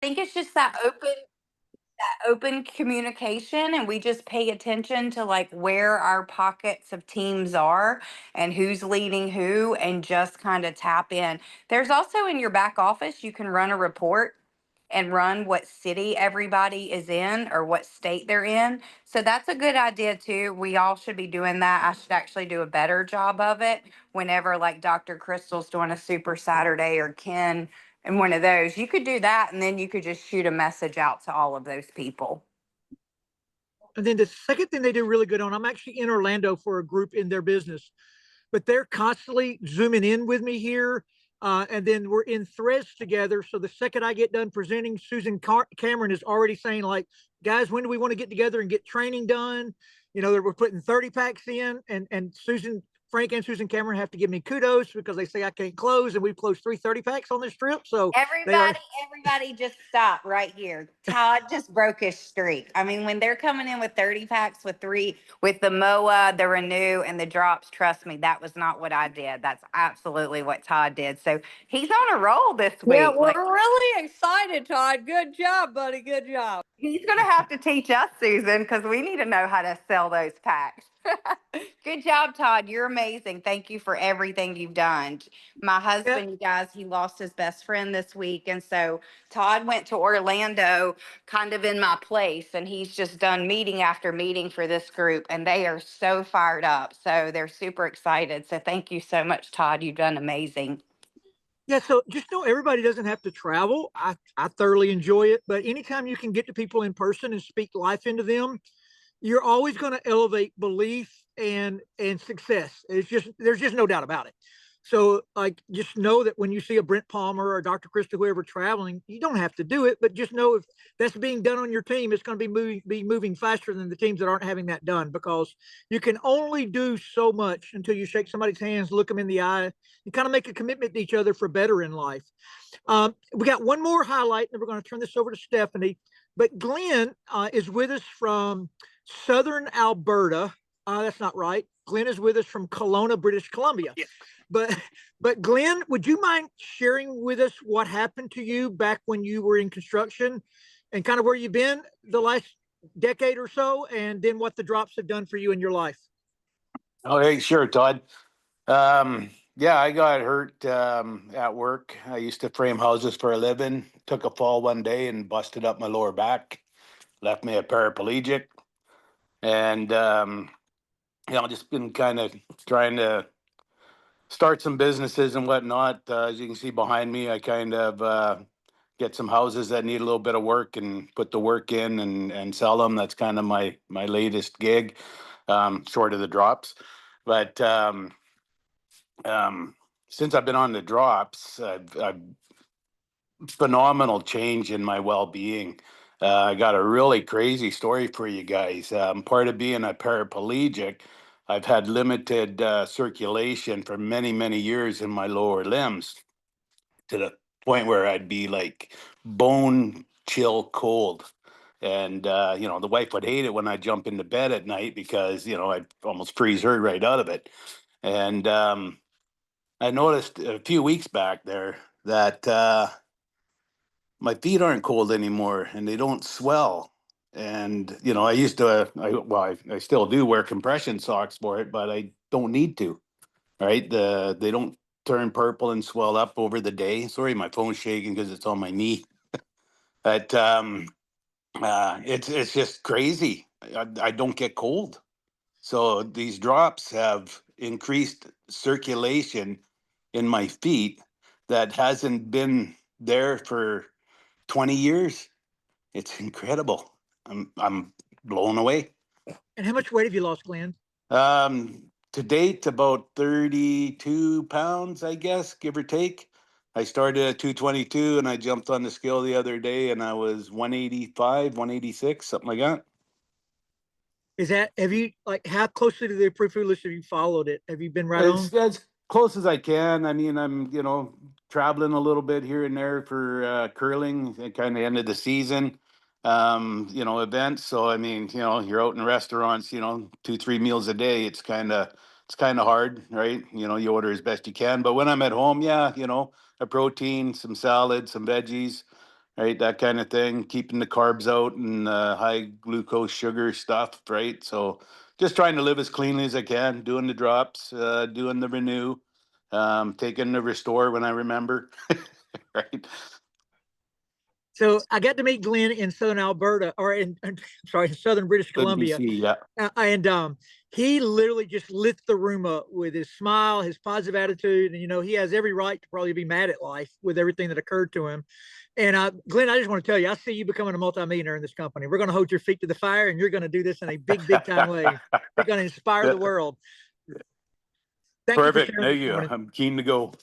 think it's just that open communication, and we just pay attention to like where our pockets of teams are and who's leading who, and just kind of tap in. There's also in your back office you can run a report and run what city everybody is in or what state they're in. So that's a good idea too. We all should be doing that. I should actually do a better job of it whenever like Dr. Crystal's doing a Super Saturday or Ken and one of those. You could do that, and then you could just shoot a message out to all of those people. And then the second thing they do really good on, I'm actually in Orlando for a group in their business, but they're constantly zooming in with me here. And then we're in threads together. So the second I get done presenting, Cameron is already saying, like, guys, when do we want to get together and get training done? You know, we're putting 30 packs in, and Frank and Susan Cameron have to give me kudos because they say I can't close, and we've closed 330 packs on this trip. So they are. Everybody just stop right here. Todd just broke his streak. I mean, when they're coming in with 30 packs with the MOA, the Renew, and the drops, trust me, that was not what I did. That's absolutely what Todd did. So he's on a roll this Yeah, week. we're Like, really excited, Todd. Good job, buddy. Good job. he's going to have to teach us, Susan, because we need to know how to sell those packs. Good job, Todd. You're amazing. Thank you for everything you've done. My Yeah, husband, you guys, he lost his best friend this week. And so Todd went to Orlando kind of in my place, and he's just done meeting after meeting for this group. And they are so fired up. So they're super excited. So thank you so much, Todd. You've done amazing. yeah, so just know everybody doesn't have to travel. I thoroughly enjoy it, but anytime you can get to people in person and speak life into them, you're always going to elevate belief and success. It's just there's just no doubt about it. So like just know that when you see a Brent Palmer or Dr. Krista, whoever traveling, you don't have to do it, but just know if that's being done on your team, it's going to be moving faster than the teams that aren't having that done, because you can only do so much until you shake somebody's hands, look them in the eye, and kind of make a commitment to each other for better in life. We got one more highlight, and we're going to turn this over to Stephanie. But Glenn is with us from Southern Alberta. That's not right. Glenn is with us from Kelowna, British Columbia. Yeah. But but Glenn, would you mind sharing with us what happened to you back when you were in construction, and kind of where you've been the last decade or so, and then what the drops have done for you in your life? Okay, sure, Todd. Yeah, I got hurt at work. I used to frame houses for a living. Took a fall one day and busted up my lower back. Left me a paraplegic, and just been kind of trying to start some businesses and whatnot. As you can see behind me, I kind of get some houses that need a little bit of work and put the work in and sell them. That's kind of my latest gig, short of the drops. But since I've been on the drops, I've phenomenal change in my well-being. I got a really crazy story for you guys. Part of being a paraplegic, I've had limited circulation for many, many years in my lower limbs, to the point where I'd be like bone chill cold. And the wife would hate it when I jump into bed at night because I'd almost freeze her right out of it. And I noticed a few weeks back there that my feet aren't cold anymore and they don't swell. And I used to, I still do wear compression socks for it, but I don't need to. Right? They don't turn purple and swell up over the day. Sorry, my phone's shaking because it's on my knee. But it's just crazy. I don't get cold. So these drops have increased circulation in my feet that hasn't been there for 20 years. It's incredible. I'm blown away. And how much weight have you lost, Glenn? To date, about 32 pounds, I guess, give or take. I started at 222 and I jumped on the scale the other day and I was 185, 186, something like that. Have you, like, how closely to the approved food list have you followed it? Have you been right on? As close as I can. I mean, I'm, traveling a little bit here and there for curling at kind of end of the season, events. So, I mean, you're out in restaurants, 2, 3 meals a day. It's kind of hard, right? You order as best you can. But when I'm at home, yeah, a protein, some salad, some veggies, right? That kind of thing, keeping the carbs out and high glucose sugar stuff, right? So just trying to live as cleanly as I can, doing the drops, doing the renew, taking the restore when I remember, right? So I got to meet Glenn in Southern Alberta, or sorry, in Southern British Good Columbia. BC, yeah. And he literally just lit the room up with his smile, his positive attitude. And, you know, he has every right to probably be mad at life with everything that occurred to him. And Glenn, I just want to tell you, I see you becoming a multimillionaire in this company. We're going to hold your feet to the fire, and you're going to do this in a big, big time way. You're going to inspire the world. Thank you for Perfect. sharing Thank this you. morning. I'm keen to go.